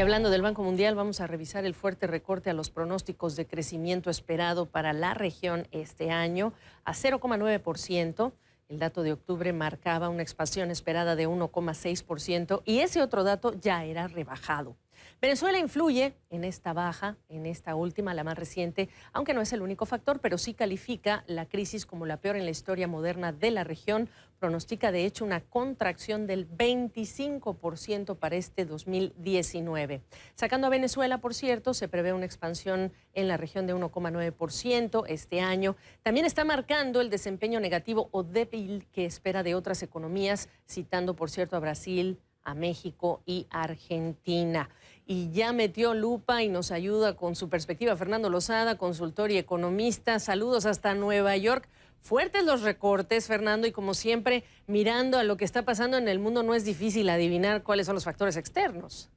Y hablando del Banco Mundial, vamos a revisar el fuerte recorte a los pronósticos de crecimiento esperado para la región este año a 0,9%. El dato de octubre marcaba una expansión esperada de 1,6% y ese otro dato ya era rebajado. Venezuela influye en esta baja, en esta última, la más reciente, aunque no es el único factor, pero sí califica la crisis como la peor en la historia moderna de la región. Pronostica, de hecho, una contracción del 25% para este 2019. Sacando a Venezuela, por cierto, se prevé una expansión en la región de 1,9% este año. También está marcando el desempeño negativo o débil que espera de otras economías, citando, por cierto, a Brasil, a México y Argentina. Y ya metió lupa y nos ayuda con su perspectiva Fernando Lozada, consultor y economista. Saludos hasta Nueva York. Fuertes los recortes, Fernando, y como siempre, mirando a lo que está pasando en el mundo, no es difícil adivinar cuáles son los factores externos.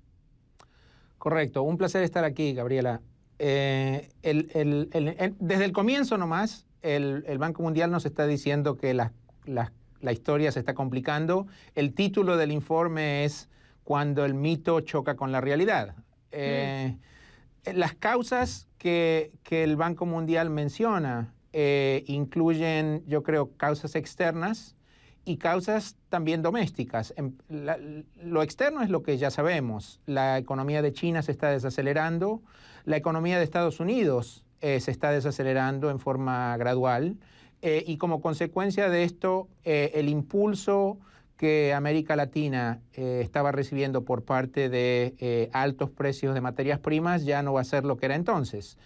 Correcto, un placer estar aquí, Gabriela. Desde el comienzo nomás, el Banco Mundial nos está diciendo que la historia se está complicando. El título del informe es Cuando el mito choca con la realidad. Las causas que el Banco Mundial menciona incluyen, yo creo, causas externas y causas también domésticas. Lo externo es lo que ya sabemos. La economía de China se está desacelerando, la economía de Estados Unidos se está desacelerando en forma gradual. Y como consecuencia de esto, el impulso que América Latina estaba recibiendo por parte de altos precios de materias primas ya no va a ser lo que era entonces.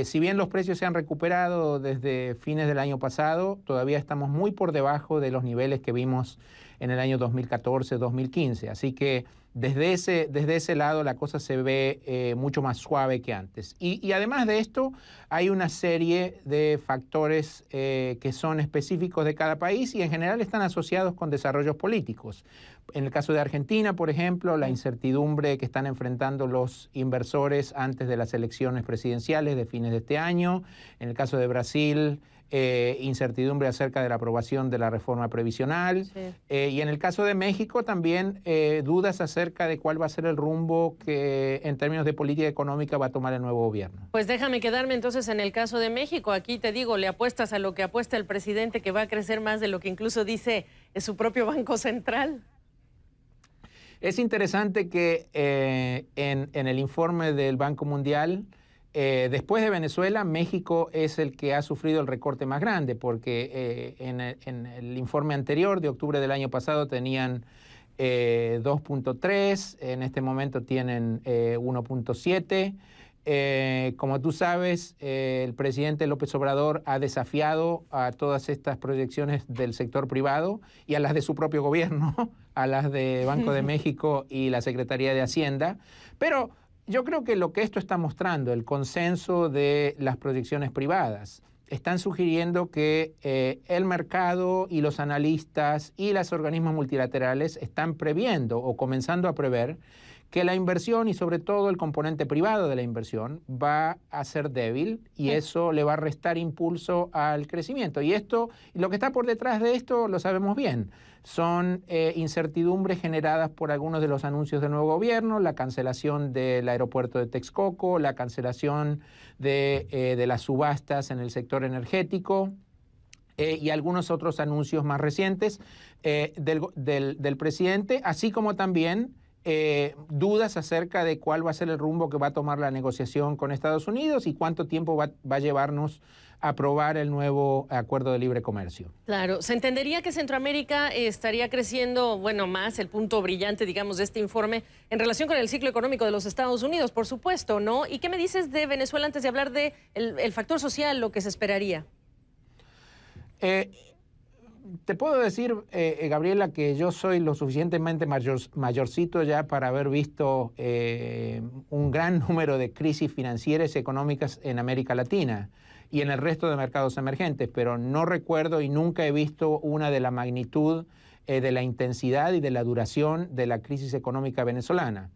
Si bien los precios se han recuperado desde fines del año pasado, todavía estamos muy por debajo de los niveles que vimos en el año 2014-2015. Así que desde ese lado la cosa se ve mucho más suave que antes. Y además de esto, hay una serie de factores que son específicos de cada país y en general están asociados con desarrollos políticos. En el caso de Argentina, por ejemplo, la incertidumbre que están enfrentando los inversores antes de las elecciones presidenciales de fines de este año. En el caso de Brasil, incertidumbre acerca de la aprobación de la reforma previsional. Sí. Y en el caso de México también dudas acerca de cuál va a ser el rumbo que en términos de política económica va a tomar el nuevo gobierno. Pues déjame quedarme entonces en el caso de México. Aquí te digo, le apuestas a lo que apuesta el presidente, que va a crecer más de lo que incluso dice su propio Banco Central. Es interesante que en el informe del Banco Mundial, después de Venezuela, México es el que ha sufrido el recorte más grande, porque en el informe anterior de octubre del año pasado tenían 2.3, en este momento tienen 1.7. Como tú sabes, el presidente López Obrador ha desafiado a todas estas proyecciones del sector privado y a las de su propio gobierno, a las de Banco de México y la Secretaría de Hacienda, pero yo creo que lo que esto está mostrando, el consenso de las proyecciones privadas, están sugiriendo que el mercado y los analistas y los organismos multilaterales están previendo o comenzando a prever que la inversión y sobre todo el componente privado de la inversión va a ser débil y eso le va a restar impulso al crecimiento. Y lo que está por detrás de esto lo sabemos bien. Son incertidumbres generadas por algunos de los anuncios del nuevo gobierno, la cancelación del aeropuerto de Texcoco, la cancelación de las subastas en el sector energético, y algunos otros anuncios más recientes del presidente, así como también dudas acerca de cuál va a ser el rumbo que va a tomar la negociación con Estados Unidos y cuánto tiempo va a llevarnos a aprobar el nuevo acuerdo de libre comercio. Claro, se entendería que Centroamérica estaría creciendo, bueno, más el punto brillante, digamos, de este informe en relación con el ciclo económico de los Estados Unidos, por supuesto, ¿no? ¿Y qué me dices de Venezuela antes de hablar de el factor social, lo que se esperaría? Te puedo decir, Gabriela, que yo soy lo suficientemente mayorcito ya para haber visto un gran número de crisis financieras y económicas en América Latina y en el resto de mercados emergentes, pero no recuerdo y nunca he visto una de la magnitud, de la intensidad y de la duración de la crisis económica venezolana.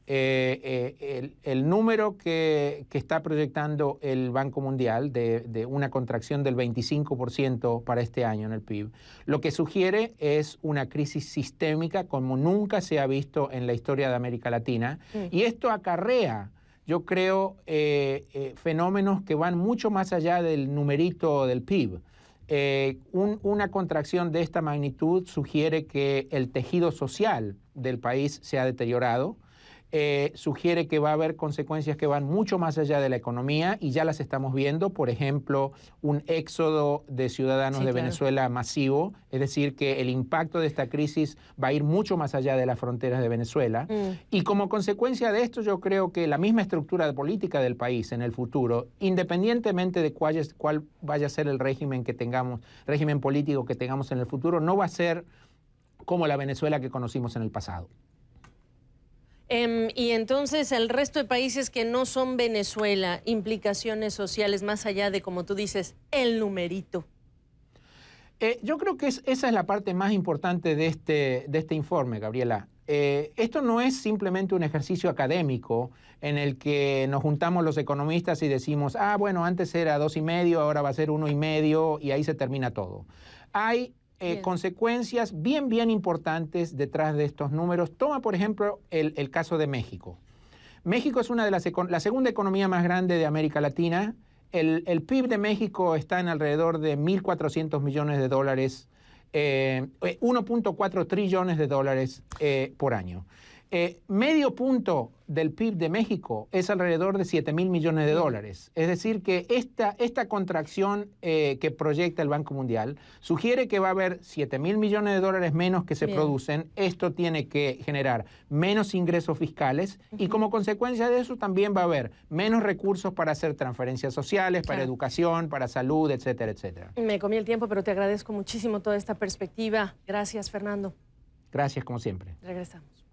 el número que está proyectando el Banco Mundial de una contracción del 25% para este año en el PIB, lo que sugiere es una crisis sistémica como nunca se ha visto en la historia de América Latina. Y esto acarrea, yo creo, fenómenos que van mucho más allá del numerito del PIB. Una contracción de esta magnitud sugiere que el tejido social del país se ha deteriorado, sugiere que va a haber consecuencias que van mucho más allá de la economía y ya las estamos viendo, por ejemplo, un éxodo de ciudadanos de Venezuela masivo, es decir, que el impacto de esta crisis va a ir mucho más allá de las fronteras de Venezuela. Y como consecuencia de esto, yo creo que la misma estructura política del país en el futuro, independientemente de cuál vaya a ser el régimen que tengamos, régimen político que tengamos en el futuro, no va a ser como la Venezuela que conocimos en el pasado. Y entonces el resto de países que no son Venezuela, implicaciones sociales más allá de, como tú dices, el numerito. Yo creo que esa es la parte más importante de este informe, Gabriela. Esto no es simplemente un ejercicio académico en el que nos juntamos los economistas y decimos, bueno, antes era 2,5, ahora va a ser 1,5 y ahí se termina todo. Hay consecuencias bien importantes detrás de estos números. Toma, por ejemplo, el caso de México. México es la segunda economía más grande de América Latina. El PIB de México está en alrededor de 1.400 millones de dólares, 1.4 trillones de dólares por año. Medio punto del PIB de México es alrededor de 7.000 millones de dólares. Es decir, que esta contracción que proyecta el Banco Mundial sugiere que va a haber 7.000 millones de dólares menos que se producen. Esto tiene que generar menos ingresos fiscales y como consecuencia de eso también va a haber menos recursos para hacer transferencias sociales, para educación, para salud, etcétera, etcétera. Me comí el tiempo, pero te agradezco muchísimo toda esta perspectiva. Gracias, Fernando. Gracias, como siempre. Regresamos.